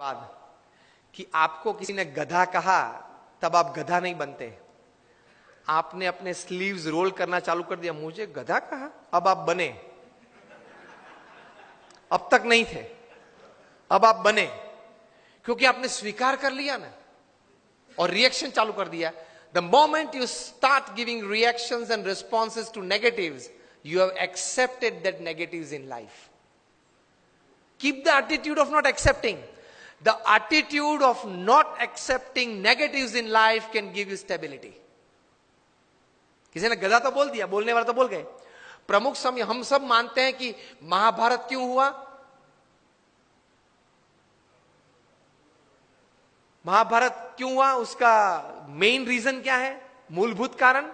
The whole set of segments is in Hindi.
बाद कि आपको किसी ने गधा कहा तब आप गधा नहीं बनते। आपने अपने स्लीव्स रोल करना चालू कर दिया, मुझे गधा कहा, अब आप बने। अब तक नहीं थे, अब आप बने, क्योंकि आपने स्वीकार कर लिया ना और रिएक्शन चालू कर दिया। The moment you start giving reactions and responses to negatives, you have accepted that negatives in life. Keep the attitude of not accepting. The attitude of not accepting negatives in life can give you stability. किसी ने गधा तो बोल दिया, बोलने वाला तो बोल गए। प्रमुख समय हम सब मानते हैं कि महाभारत क्यों हुआ? महाभारत क्यों हुआ? उसका मेन रीजन क्या है? मूलभूत कारण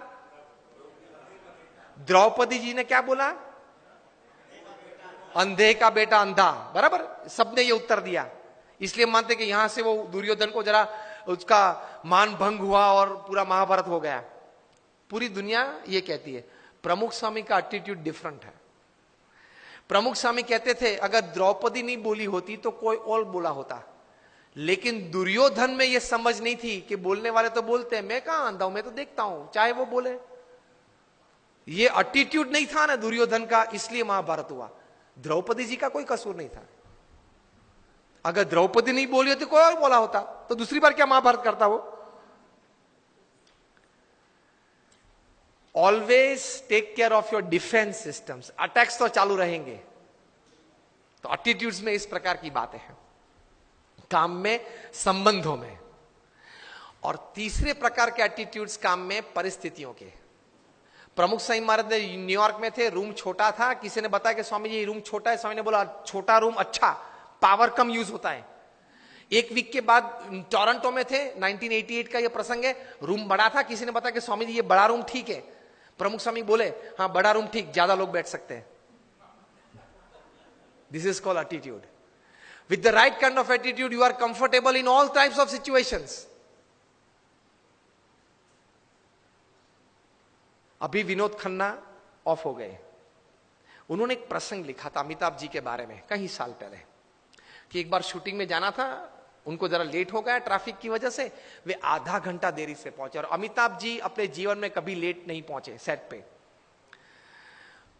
द्रौपदी जी ने क्या बोला? अंधे का बेटा अंधा। बराबर, सबने ये उत्तर दिया। इसलिए मानते कि यहां से वो दुर्योधन को जरा उसका मान भंग हुआ और पूरा महाभारत हो गया। पूरी दुनिया ये कहती है। प्रमुख स्वामी का एटीट्यूड डिफरेंट है। प्रमुख स्वामी कहते थे अगर द्रौपदी नहीं बोली होती तो कोई और बोला होता, लेकिन दुर्योधन में ये समझ नहीं थी कि बोलने वाले तो बोलते हैं, मैं कहां अंधा हूं, मैं तो देखता हूं, चाहे वो बोले। ये एटीट्यूड नहीं था ना दुर्योधन का, इसलिए महाभारत हुआ। द्रौपदी जी का कोई कसूर नहीं था। अगर द्रौपदी नहीं बोली होती कोई और बोला होता तो दूसरी बार क्या महाभारत करता वो? Always take care of your defence systems. Attacks तो चालू रहेंगे। तो एटीट्यूड्स में इस प्रकार की बातें हैं, काम में, संबंधों में। और तीसरे प्रकार के एटीट्यूड्स काम में परिस्थितियों के। प्रमुख स्वामी महाराज न्यूयॉर्क में थे, रूम छोटा था। किसी ने बताया कि स्वामी जी रूम छोटा है। स्वामी ने बोला छोटा रूम अच्छा, पावर कम यूज होता है। एक वीक के बाद टोरंटो में थे, 1988 का ये प्रसंग है। रूम बड़ा था। किसी ने बताया कि स्वामी जी ये बड़ा रूम ठीक है। प्रमुख स्वामी बोले हाँ बड़ा रूम ठीक, ज्यादा लोग बैठ सकते हैं। This is called attitude. With the right kind of attitude you are comfortable in all types of situations. अभी विनोद खन्ना ऑफ हो गए। उन्होंने एक प्रसंग लिखा था अमिताभ जी के बारे में कई साल पहले, कि एक बार शूटिंग में जाना था, उनको जरा लेट हो गया ट्रैफिक की वजह से। वे आधा घंटा देरी से पहुंचे। और अमिताभ जी अपने जीवन में कभी लेट नहीं पहुंचे सेट पे।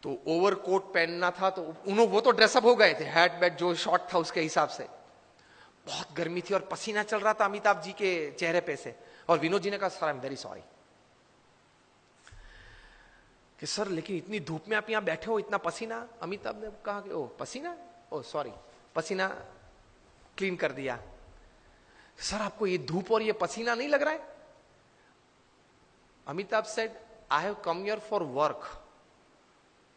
तो ओवरकोट पहनना था, तो वो तो ड्रेसअप हो गए थे, हैट बैट जो शॉर्ट था उसके हिसाब से। बहुत गर्मी थी और पसीना चल रहा था अमिताभ जी के चेहरे पे से। और विनोद जी ने कहा sir I am very sorry कि सर लेकिन इतनी धूप में आप यहां बैठे हो, इतना पसीना। अमिताभ ने कहा कि ओ पसीना, ओ सॉरी, पसीना क्लीन कर दिया। सर आपको ये धूप और ये पसीना नहीं लग रहा है? Amitabh said I have come here for work,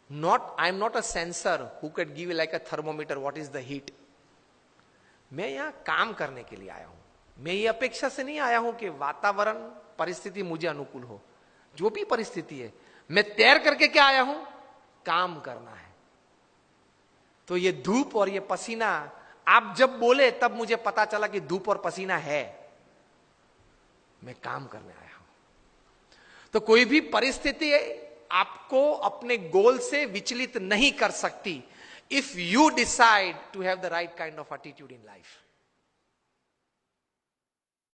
not I am not a sensor who can give like a thermometer what is the heat. मैं यहां काम करने के लिए आया हूं। मैं ये अपेक्षा से नहीं आया हूं कि वातावरण परिस्थिति मुझे अनुकूल हो। जो भी परिस्थिति है, मैं तैर करके क्या आया हूं? काम करना है। तो ये धूप और ये पसीना आप जब बोले तब मुझे पता चला कि धूप और पसीना है, मैं काम करने आया हूं। तो कोई भी परिस्थिति आपको अपने गोल से विचलित नहीं कर सकती if you decide to have the right kind of attitude in life.